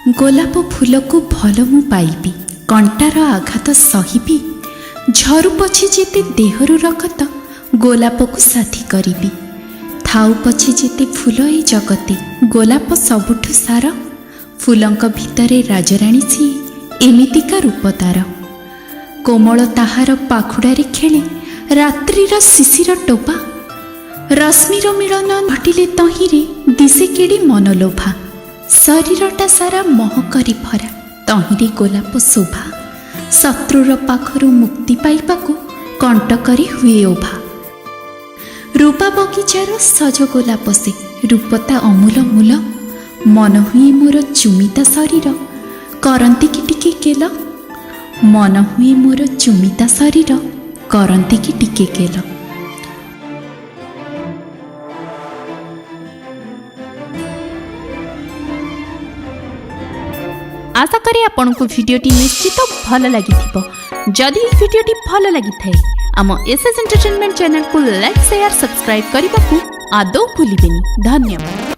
ଗୋଲାପ ଫୁଲକୁ ଭଲ ମୁଁ ପାଇବି, କଣ୍ଟାର ଆଘାତ ସହିବି। ଝରୁ ପଛେ ଯେତେ ଦେହରୁ ରକତ, ଗୋଲାପକୁ ସାଥୀ କରିବି। ଥାଉ ପଛେ ଯେତେ ଫୁଲ ଏ ଜଗତେ, ଗୋଲାପ ସବୁଠୁ ସାର। ଫୁଲଙ୍କ ଭିତରେ ରାଜରାଣୀ ସିଏ, ଏମିତିକା ରୂପ ତାର। କୋମଳ ତାହାର ପାଖୁଡ଼ାରେ ଖେଳେ ରାତ୍ରିର ଶିଶିର ଟୋପା। ରଶ୍ମିର ମିଳନ ଘଟିଲେ ତହିଁରେ ଦିଶେ କେଡ଼େ ମନଲୋଭା। ଶରୀରଟା ସାରା ମହକରେ ଭରା, ତହିଁରେ ଗୋଲାପ ଶୋଭା। ଶତ୍ରୁର ପାଖରୁ ମୁକ୍ତି ପାଇବାକୁ କଣ୍ଟକରେ ହୁଏ ଓଭା। ରୂପା ବଗିଚାର ସଜ ଗୋଲାପ ସେ, ରୂପତା ଅମୂଲ ମୂଲ। ମନ ହୁଏ ମୋର ଚୁମିତା ଶରୀର, କରନ୍ତି କି ଟିକେ କେଲ। ମନ ହୁଏ ମୋର ଚୁମିତା ଶରୀର, କରନ୍ତି କି ଟିକେ କେଲ। आशा करी आपंक भिडटी निश्चित भल लगी। जदि भिडटी भल लगी थाए आम एसएस एंटरटेनमेंट चैनल को लाइक शेयर सब्सक्राइब करने को आदौ भूलिबेनि। धन्यवाद।